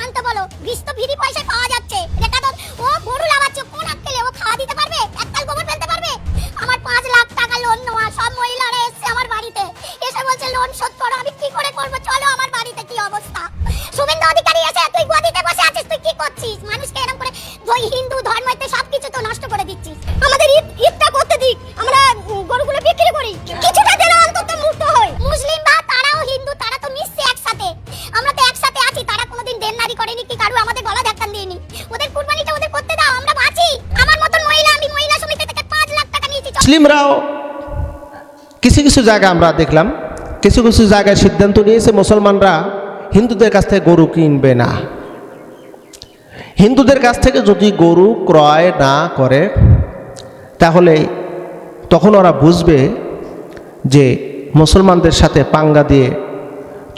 আনতে বলো, বিষ তো ফ্রি পয়সায় পাওয়া যাচ্ছে। এটা তো ও গরু লাগাচ্ছে, কোন আক্কেলে ও খাওয়া দিতে পারবে? একটাল গোবর ফেলতে পারবে? আমার 5 লাখ টাকা লোন নেওয়া, সব মহিলারা এসে আমার বাড়িতে এসে বলছে লোন শোধ করো। আমি কি করে করব? চলো আমার বাড়িতে কি অবস্থা। শুভেন্দু অধিকারী এসে তুই গদিতে বসে আছিস, তুই কি করছিস? মানুষকে এরকম করে ওই হিন্দু ধর্মতে সবকিছু তো নষ্ট করে দিচ্ছিস। আমাদের ঈদটা করতে দিক, আমরা গরুগুলো বিক্রি করি, কিছুটা যেন অন্তত মুক্ত হই। মুসলিম বা তারাও হিন্দু, তারা তো মিশছে একসাথে, আমরা তো একসাথে আছি। তারা কোনোদিন দেনদারি করেনি কি কারু আমাদের গলা ধাক্কা দিয়েনি। ওদের কুরবানিটা ওদের করতে দাও, আমরা বাঁচি। আমার মতন মহিলা, আমি মহিলা সমিতি থেকে 5 লাখ টাকা নিয়েছি। মুসলিমরাও কিছু কিছু জায়গায় আমরা দেখলাম, কিছু কিছু জায়গায় সিদ্ধান্ত নিয়েছে মুসলমানরা হিন্দুদের কাছ থেকে গরু কিনবে না। হিন্দুদের কাছ থেকে যদি গরু ক্রয় না করে তাহলে তখন ওরা বুঝবে যে মুসলমানদের সাথে পাঙ্গা দিয়ে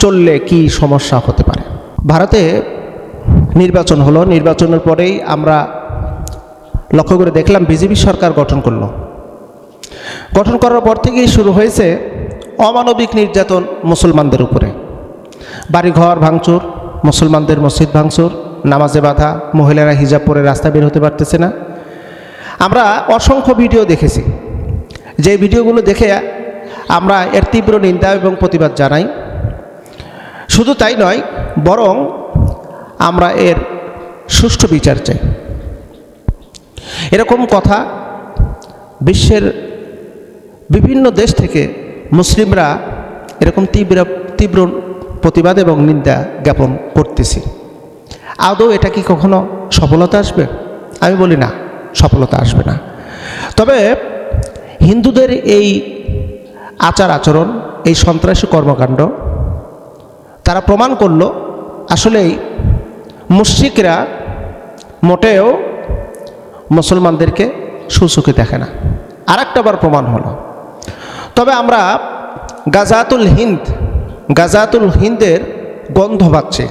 চললে কি সমস্যা হতে পারে। ভারতে নির্বাচন হলো, নির্বাচনের পরেই আমরা লক্ষ্য করে দেখলাম বিজেপি সরকার গঠন করলো। গঠন করার পর থেকেই শুরু হয়েছে অমানবিক নির্যাতন মুসলমানদের উপরে। বাড়িঘর ভাঙচুর, মুসলমানদের মসজিদ ভাঙচুর, নামাজে বাধা, মহিলারা হিজাব পরে রাস্তা বের হতে পারতেছে না। আমরা অসংখ্য ভিডিও দেখেছি, যে ভিডিওগুলো দেখে আমরা এর তীব্র নিন্দা এবং প্রতিবাদ জানাই। শুধু তাই নয়, বরং আমরা এর সুষ্ঠু বিচার চাই। এরকম কথা বিশ্বের বিভিন্ন দেশ থেকে মুসলিমরা এরকম তীব্র প্রতিবাদ এবং নিন্দা জ্ঞাপন করতেছি। আদৌ এটা কি কখনো সফলতা আসবে? আমি বলি না, সফলতা আসবে না। তবে হিন্দুদের এই আচার আচরণ, এই সন্ত্রাসী কর্মকাণ্ড তারা প্রমাণ করলো আসলেই মুশরিকরা মোটেও মুসলমানদেরকে সুচোখে দেখে না। আর একটা বার প্রমাণ হলো। তবে আমরা গাজাতুল হিন্দের গন্ধ পাচ্ছি।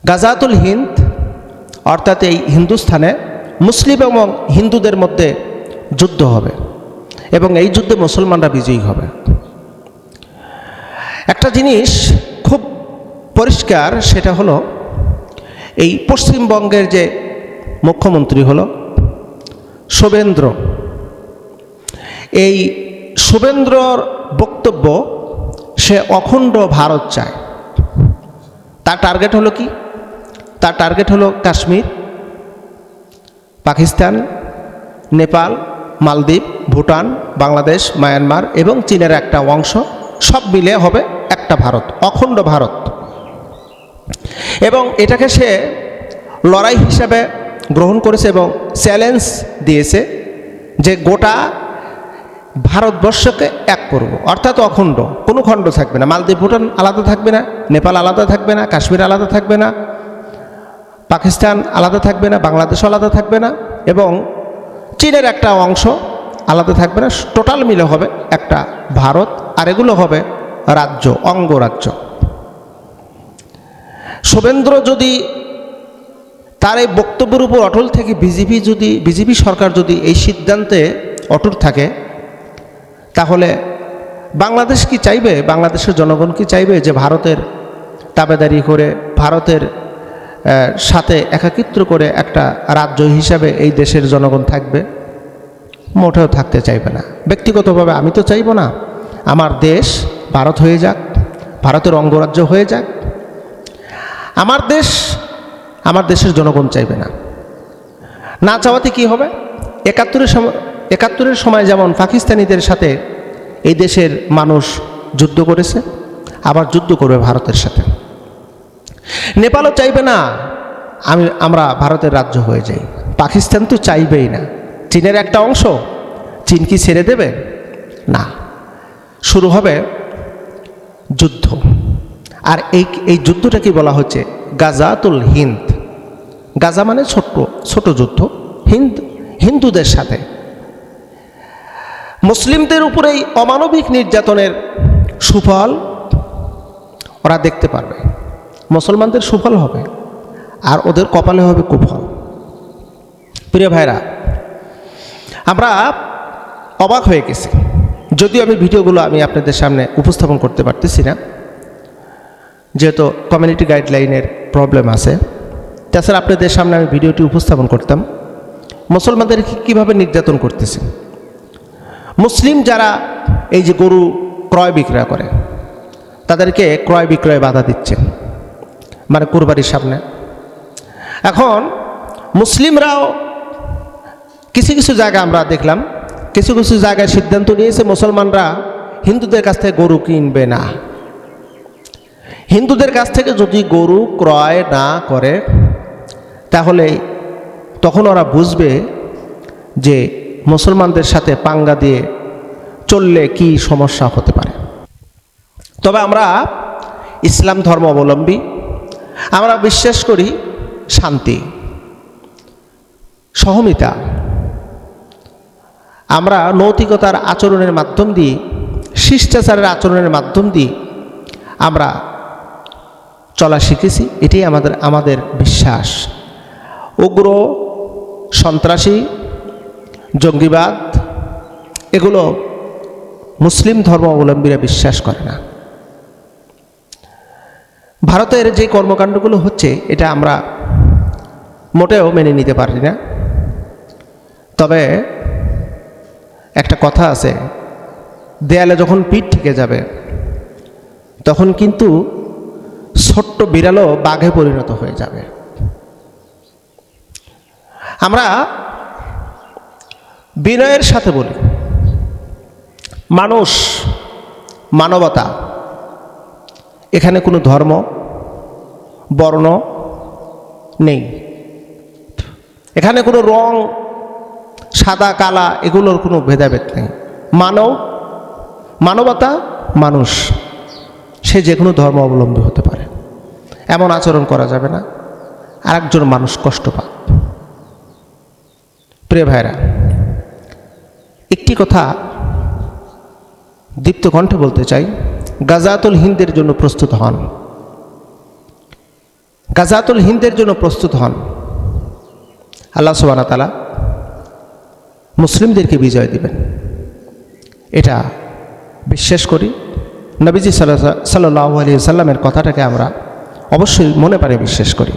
গাজাতুল হিন্দ অর্থাৎ এই হিন্দুস্থানে মুসলিম এবং হিন্দুদের মধ্যে যুদ্ধ হবে এবং এই যুদ্ধে মুসলমানরা বিজয়ী হবে। একটা জিনিস খুব পরিষ্কার, সেটা হলো এই পশ্চিমবঙ্গের যে মুখ্যমন্ত্রী হলো শুভেন্দ্র, এই শুভেন্দ্রর বক্তব্য সে অখণ্ড ভারত চায়। তার টার্গেট হলো কি? তার টার্গেট হলো কাশ্মীর, পাকিস্তান, নেপাল, মালদ্বীপ, ভুটান, বাংলাদেশ, মায়ানমার এবং চীনের একটা অংশ, সব মিলে হবে একটা ভারত, অখণ্ড ভারত। এবং এটাকে সে লড়াই হিসাবে গ্রহণ করেছে এবং চ্যালেঞ্জ দিয়েছে যে গোটা ভারতবর্ষকে এক করব, অর্থাৎ অখণ্ড, কোনো খণ্ড থাকবে না। মালদ্বীপ, ভুটান আলাদা থাকবে না, নেপাল আলাদা থাকবে না, কাশ্মীর আলাদা থাকবে না, পাকিস্তান আলাদা থাকবে না, বাংলাদেশ আলাদা থাকবে না এবং চীনের একটা অংশ আলাদা থাকবে না। টোটাল মিলে হবে একটা ভারত, আর এগুলো হবে রাজ্য, অঙ্গরাজ্য। শুভেন্দ্র যদি তার এই বক্তব্যের উপর অটল থেকে বিজেপি সরকার যদি এই সিদ্ধান্তে অটল থাকে, তাহলে বাংলাদেশ কি চাইবে? বাংলাদেশের জনগণ কি চাইবে যে ভারতের তাবেদারি করে, ভারতের সাথে একাকিত্ব করে একটা রাজ্য হিসাবে এই দেশের জনগণ থাকবে? মোটেও থাকতে চাইবে না। ব্যক্তিগতভাবে আমি তো চাইব না আমার দেশ ভারত হয়ে যাক, ভারতের অঙ্গরাজ্য হয়ে যাক। আমার দেশের জনগণ চাইবে না। না চাওয়াতে কি হবে? ৭১-এর সময় যেমন পাকিস্তানিদের সাথে এই দেশের মানুষ যুদ্ধ করেছে, আবার যুদ্ধ করবে ভারতের সাথে। নেপালও চাইবে না আমরা ভারতের রাজ্য হয়ে যাই। পাকিস্তান তো চাইবেই না। চীনের একটা অংশ, চীন কি ছেড়ে দেবে? না। শুরু হবে যুদ্ধ। আর এই যুদ্ধটাকে বলা হচ্ছে গাজাতুল হিন্দ। গাজা মানে ছোট যুদ্ধ, হিন্দুদের সাথে। মুসলিমদের উপরে এই অমানবিক নির্যাতনের সুফল ওরা দেখতে পারবে। মুসলমানদের সুফল হবে আর ওদের কপালে হবে কুফল। প্রিয় ভাইরা, আমরা অবাক হয়ে গেছি, যদিও আমি ভিডিওগুলো আপনাদের সামনে উপস্থাপন করতে পারতেছি না। যেহেতু কমিউনিটি গাইডলাইনের প্রবলেম আছে। তাছাড়া আপনাদের সামনে আমি ভিডিওটি উপস্থাপন করতাম মুসলমানদের কীভাবে নির্যাতন করতেছে। মুসলিম যারা এই যে গরু ক্রয় বিক্রয় করে তাদেরকে ক্রয় বিক্রয় বাধা দিচ্ছে, মানে কুরবানির সামনে। এখন মুসলিমরাও কিছু কিছু জায়গায় আমরা দেখলাম, কিছু কিছু জায়গায় সিদ্ধান্ত নিয়েছে মুসলমানরা হিন্দুদের কাছ থেকে গরু কিনবে না। হিন্দুদের কাছ থেকে যদি গরু ক্রয় না করে তাহলে তখন ওরা বুঝবে যে মুসলমানদের সাথে পাঙ্গা দিয়ে চললে কি সমস্যা হতে পারে। তবে আমরা ইসলাম ধর্ম অবলম্বী, আমরা বিশ্বাস করি শান্তি, সহমিতা। আমরা নৈতিকতার আচরণের মাধ্যম দিয়ে, শিষ্টাচারের আচরণের মাধ্যম দিয়ে আমরা চলা শিখেছি। এটাই আমাদের বিশ্বাস। উগ্র, সন্ত্রাসী, জঙ্গিবাদ এগুলো মুসলিম ধর্ম অবলম্বীরা বিশ্বাস করে না। ভারতের যে কর্মকাণ্ডগুলো হচ্ছে এটা আমরা মোটেও মেনে নিতে পারি না। তবে একটা কথা আছে, দেয়ালে যখন পিঠ ঠেকে যাবে তখন কিন্তু ছোট্ট বিড়ালও বাঘে পরিণত হয়ে যাবে। আমরা বিনয়ের সাথে বলি, মানুষ, মানবতা, এখানে কোনো ধর্ম বর্ণ নেই, এখানে কোনো রং সাদা কালা এগুলোর কোনো ভেদাভেদ নেই। মানবতা, মানুষ, সে যে কোনো ধর্ম অবলম্বী হতে পারে। এমন আচরণ করা যাবে না আরেকজন মানুষ কষ্ট পাক। প্রিয় ভাইরা, একটি কথা দীপ্ত কণ্ঠে বলতে চাই, গাজাতুল হিন্দের জন্য প্রস্তুত হন, গাজাতুল হিন্দের জন্য প্রস্তুত হন। আল্লাহ সুবহানাহু ওয়া তাআলা মুসলিমদেরকে বিজয় দিবেন, এটা বিশ্বাস করি। নবীজি সাল্লাল্লাহু আলাইহি ওয়াসাল্লামের কথাটাকে আমরা অবশ্যই মনে প্রাণে বিশ্বাস করি।